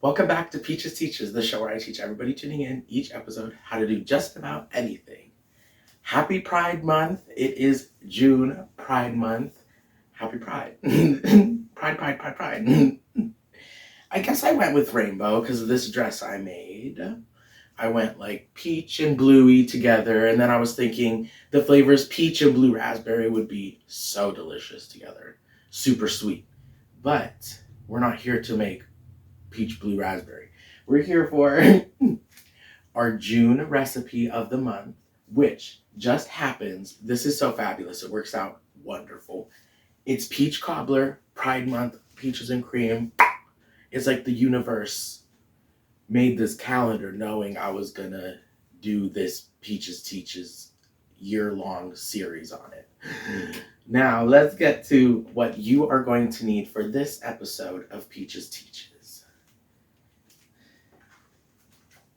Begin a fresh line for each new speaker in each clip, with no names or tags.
Welcome back to Peaches Teaches, the show where I teach everybody tuning in each episode how to do just about anything. Happy Pride Month. It is June Pride Month. Happy Pride. Pride. I guess I went with rainbow because of this dress I made. I went like peach and bluey together, and then I was thinking the flavors peach and blue raspberry would be so delicious together. Super sweet. But we're not here to make peach blue raspberry. We're here for our June recipe of the month, which just happens. This is so fabulous. It works out wonderful. It's peach cobbler, Pride Month, peaches and cream. It's like the universe made this calendar knowing I was gonna do this Peaches Teaches year-long series on it. Now, let's get to what you are going to need for this episode of Peaches Teaches.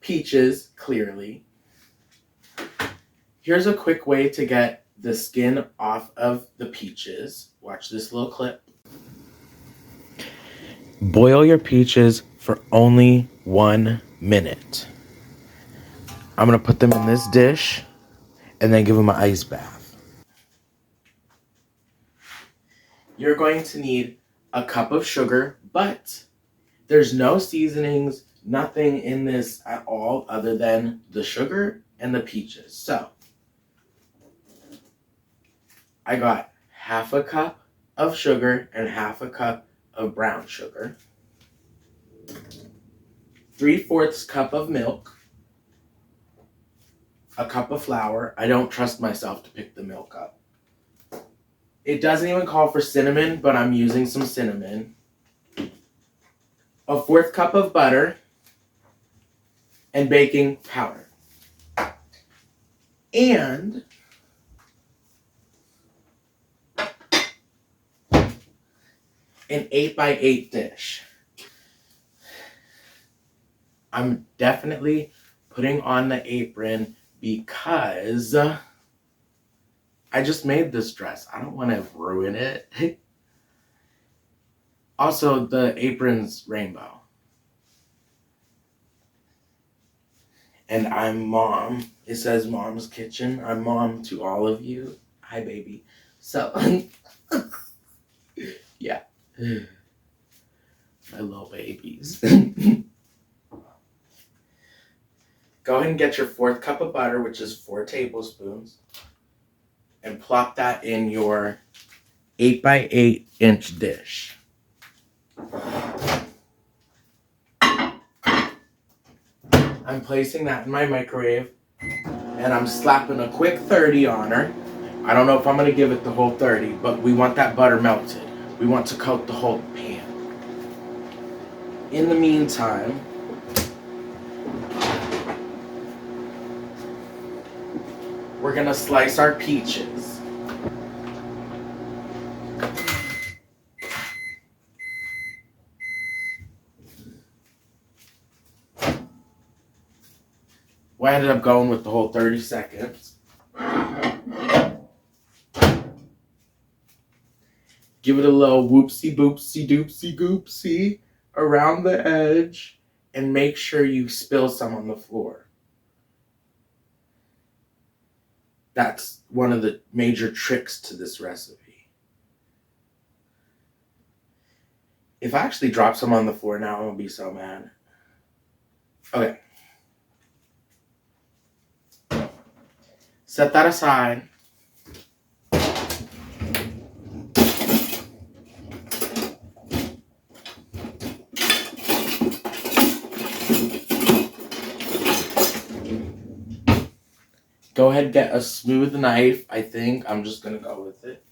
Peaches, clearly. Here's a quick way to get the skin off of the peaches. Watch this little clip. Boil your peaches for only 1 minute. I'm going to put them in this dish and then give them an ice bath. You're going to need a cup of sugar, but there's no seasonings, nothing in this at all other than the sugar and the peaches. So, I got half a cup of sugar and half a cup of brown sugar, 3/4 cup of milk, a cup of flour. I don't trust myself to pick the milk up. It doesn't even call for cinnamon, but I'm using some cinnamon. A 1/4 cup of butter and baking powder. And an 8x8 dish. I'm definitely putting on the apron because I just made this dress. I don't want to ruin it. Also, the apron's rainbow. And I'm mom. It says mom's kitchen. I'm mom to all of you. Hi, baby. So, yeah. My little babies. Go ahead and get your 4th cup of butter, which is 4 tablespoons, and plop that in your 8x8 inch dish. I'm placing that in my microwave, and I'm slapping a quick 30 on her. I don't know if I'm going to give it the whole 30, but we want that butter melted. We want to coat the whole pan. In the meantime, we're going to slice our peaches. Well, I ended up going with the whole 30 seconds. Give it a little whoopsie boopsie doopsie goopsie around the edge, and make sure you spill some on the floor. That's one of the major tricks to this recipe. If I actually drop some on the floor now, I'm going to be so mad. Okay. Set that aside. Go ahead and get a smooth knife, I think. I'm just going to go with it.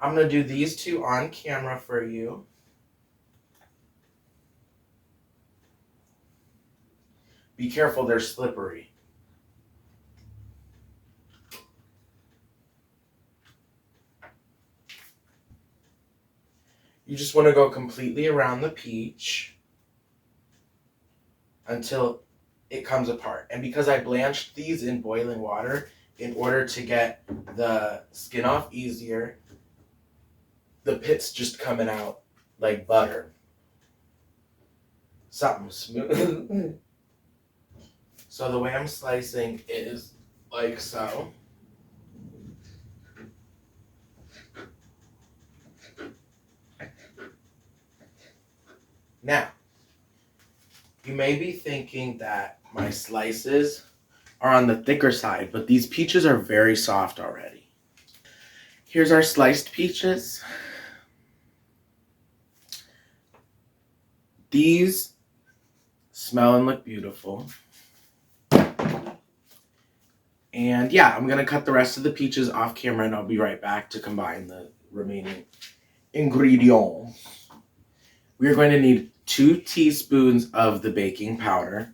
I'm going to do these two on camera for you. Be careful, they're slippery. You just want to go completely around the peach until it comes apart. And because I blanched these in boiling water in order to get the skin off easier, the pit's just coming out like butter. something smooth. So the way I'm slicing is like so. Now, you may be thinking that my slices are on the thicker side, but these peaches are very soft already. Here's our sliced peaches. These smell and look beautiful. And yeah, I'm gonna cut the rest of the peaches off camera and I'll be right back to combine the remaining ingredients. We are going to need 2 teaspoons of the baking powder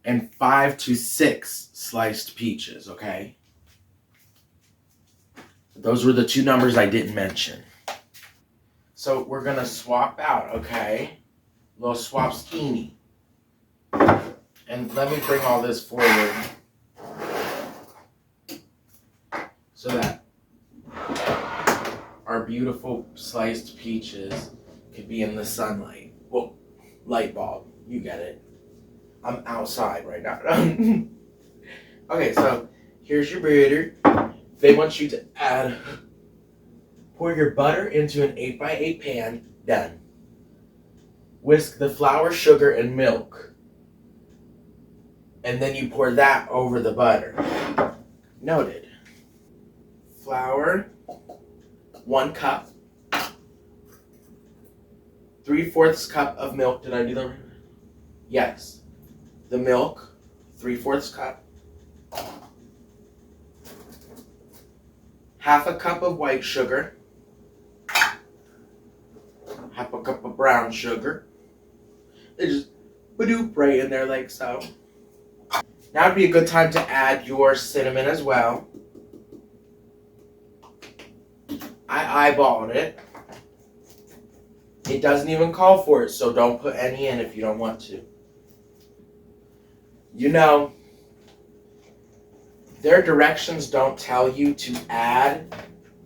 and 5 to 6 sliced peaches, okay? Those were the 2 numbers I didn't mention. So we're gonna swap out, okay? A little swap schemy. And let me bring all this forward so that our beautiful sliced peaches could be in the sunlight. Well, light bulb, you get it. I'm outside right now. Okay, so here's your butter. They want you to pour your butter into an 8x8 pan. Done. Whisk the flour, sugar, and milk. And then you pour that over the butter. Noted. Flour, 1 cup. 3/4 cup of milk. Did I do that right? Yes. The milk, 3/4 cup. 1/2 cup of white sugar. 1/2 cup of brown sugar. They just badoop right in there like so. Now would be a good time to add your cinnamon as well. I eyeballed it. It doesn't even call for it, so don't put any in if you don't want to. You know, their directions don't tell you to add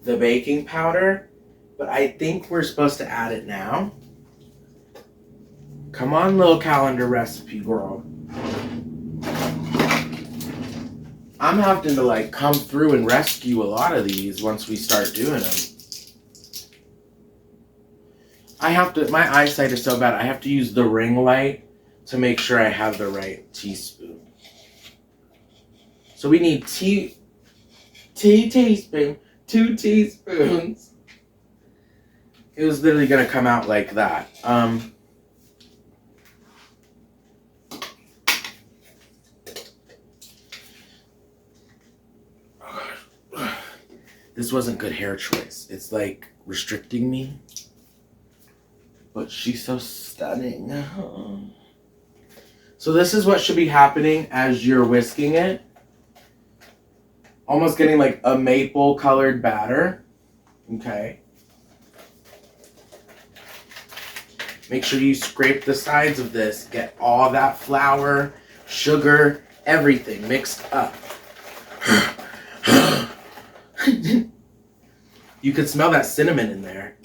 the baking powder, but I think we're supposed to add it now. Come on, little calendar recipe girl. I'm having to come through and rescue a lot of these once we start doing them. My eyesight is so bad, I have to use the ring light to make sure I have the right teaspoon. So we need 2 teaspoons. It was literally gonna come out like that. This wasn't good hair choice. It's like restricting me. But she's so stunning. So this is what should be happening as you're whisking it. Almost getting like a maple colored batter. Okay. Make sure you scrape the sides of this. Get all that flour, sugar, everything mixed up. You could smell that cinnamon in there.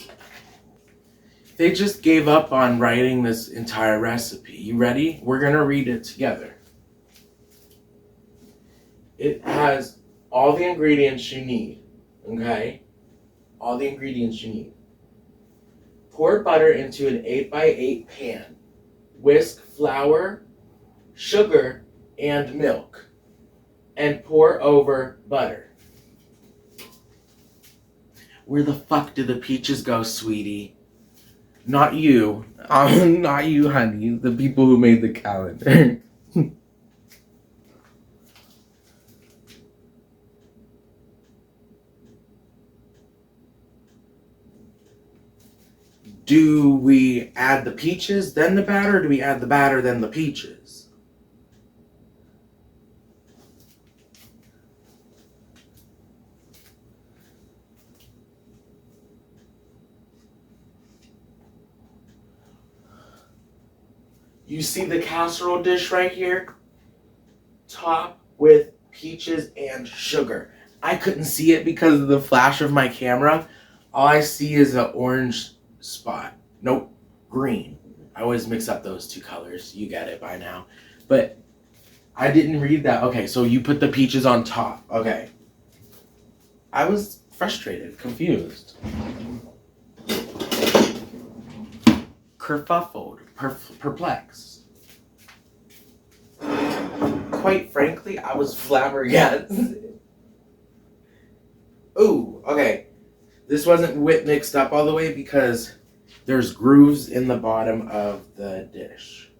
They just gave up on writing this entire recipe. You ready? We're gonna read it together. It has all the ingredients you need, okay? All the ingredients you need. Pour butter into an 8x8 pan. Whisk flour, sugar, and milk. And pour over butter. Where the fuck did the peaches go, sweetie? Not you. Not you, honey. The people who made the calendar. Do we add the peaches, then the batter, or do we add the batter, then the peaches? You see the casserole dish right here? Top with peaches and sugar. I couldn't see it because of the flash of my camera. All I see is an orange spot. Nope. green. I always mix up those two colors. You get it by now. But I didn't read that. Okay, so you put the peaches on top. Okay. I was frustrated, confused, kerfuffled, perplexed. Quite frankly, I was flabbergasted. Ooh, okay. This wasn't whip mixed up all the way because there's grooves in the bottom of the dish.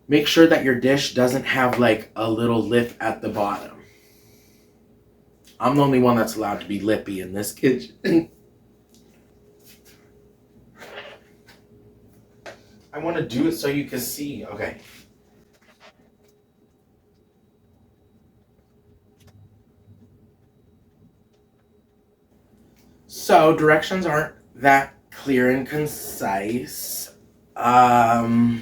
Make sure that your dish doesn't have like a little lip at the bottom. I'm the only one that's allowed to be lippy in this kitchen. I want to do it so you can see. Okay. So directions aren't that clear and concise. I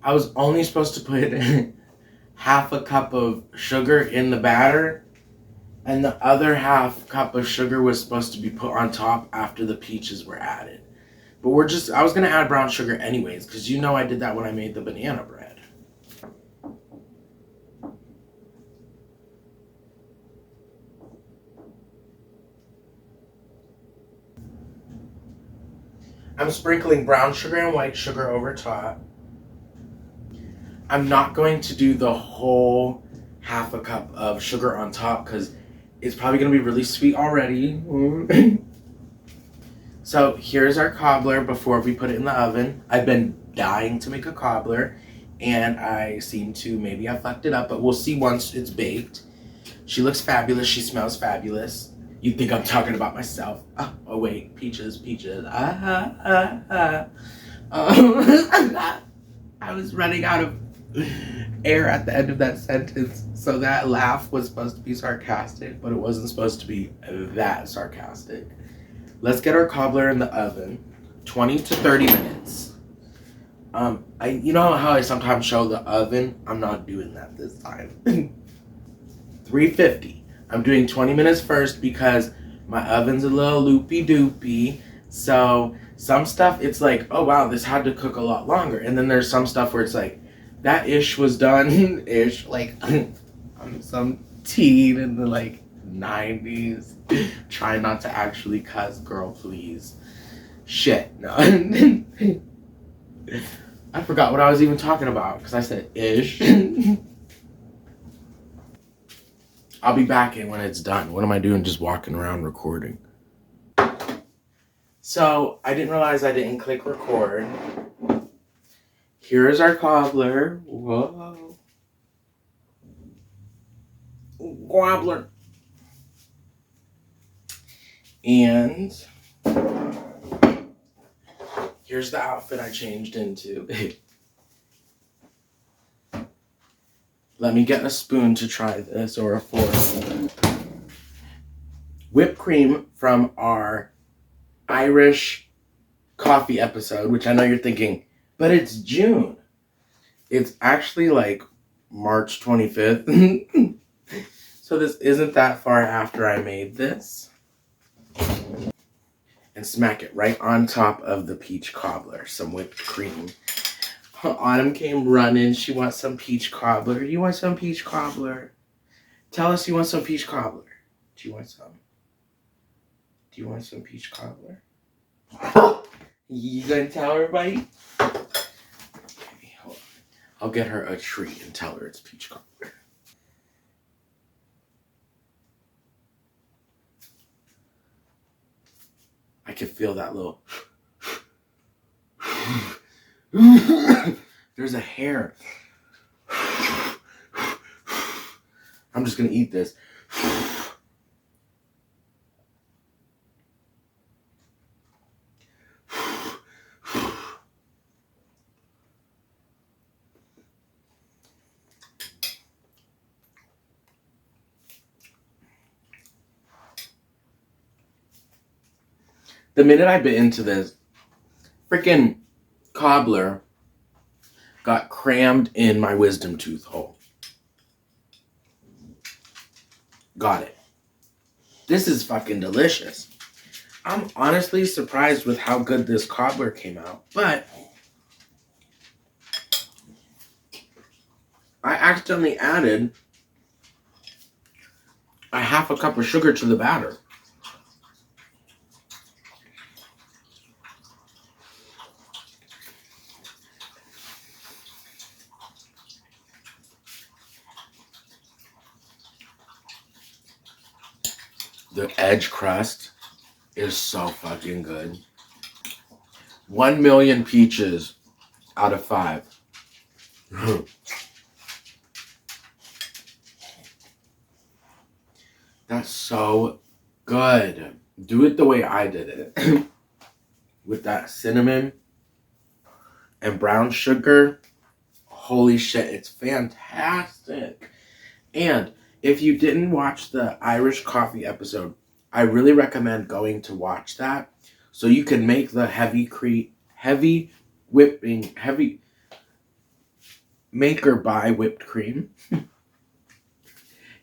was only supposed to put half a cup of sugar in the batter, and the other half cup of sugar was supposed to be put on top after the peaches were added. But I was going to add brown sugar anyways, because you know I did that when I made the banana bread. I'm sprinkling brown sugar and white sugar over top. I'm not going to do the whole half a cup of sugar on top because it's probably going to be really sweet already. So here's our cobbler before we put it in the oven. I've been dying to make a cobbler, and I seem to maybe have fucked it up, but we'll see once it's baked. She looks fabulous. She smells fabulous. You think I'm talking about myself. Oh wait, peaches. I was running out of air at the end of that sentence, so that laugh was supposed to be sarcastic, but it wasn't supposed to be that sarcastic. Let's get our cobbler in the oven, 20 to 30 minutes. You know how I sometimes show the oven? I'm not doing that this time. 350. I'm doing 20 minutes first because my oven's a little loopy-doopy. So some stuff, it's like, oh wow, this had to cook a lot longer. And then there's some stuff where it's like, that ish was done, ish. Like, I'm some teen in the like 90s. Try not to actually cuss, girl, please. Shit, no. I forgot what I was even talking about because I said ish. I'll be back in when it's done. What am I doing just walking around recording? So, I didn't realize I didn't click record. Here is our cobbler. Whoa. Cobbler. And here's the outfit I changed into. Let me get a spoon to try this, or a fork. Whipped cream from our Irish coffee episode, which I know you're thinking, but it's June. It's actually like March 25th. So this isn't that far after I made this. And smack it right on top of the peach cobbler, some whipped cream. Autumn came running. She wants some peach cobbler. You want some peach cobbler? Tell us you want some peach cobbler. Do you want some? Do you want some peach cobbler? You gonna tell everybody? Okay, hold on. I'll get her a treat and tell her it's peach cobbler. I can feel that little... There's a hair. I'm just gonna eat this. The minute I bit into this, freaking cobbler got crammed in my wisdom tooth hole. Got it. This is fucking delicious. I'm honestly surprised with how good this cobbler came out. But I accidentally added a half a cup of sugar to the batter. The edge crust is so fucking good. 1,000,000 peaches out of 5. That's so good. Do it the way I did it. With that cinnamon and brown sugar. Holy shit, it's fantastic. And if you didn't watch the Irish coffee episode, I really recommend going to watch that so you can make the heavy make or buy whipped cream.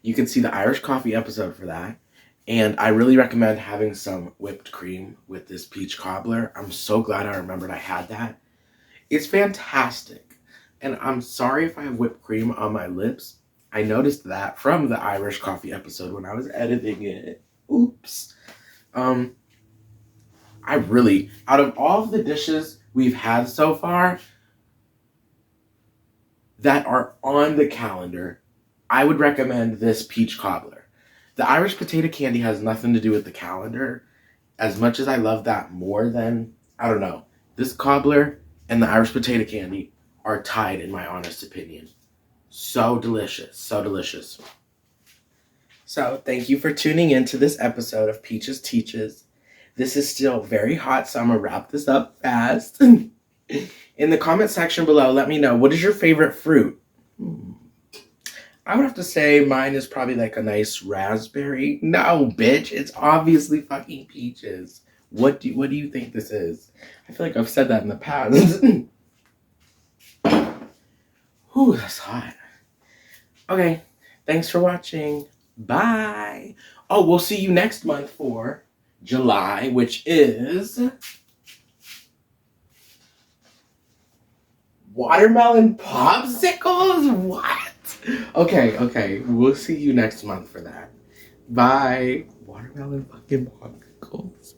You can see the Irish coffee episode for that. And I really recommend having some whipped cream with this peach cobbler. I'm so glad I remembered I had that. It's fantastic. And I'm sorry if I have whipped cream on my lips. I noticed that from the Irish coffee episode when I was editing it. Oops. I really, out of all of the dishes we've had so far that are on the calendar, I would recommend this peach cobbler. The Irish potato candy has nothing to do with the calendar. As much as I love that more than, I don't know, this cobbler and the Irish potato candy are tied in my honest opinion. So delicious, so delicious. So thank you for tuning in to this episode of Peaches Teaches. This is still very hot, so I'm going to wrap this up fast. In the comment section below, let me know, what is your favorite fruit? I would have to say mine is probably like a nice raspberry. No, bitch, it's obviously fucking peaches. What do you think this is? I feel like I've said that in the past. Whew, that's hot. Okay, thanks for watching. Bye. Oh, we'll see you next month for July, which is watermelon popsicles? What? Okay. We'll see you next month for that. Bye. Watermelon fucking popsicles.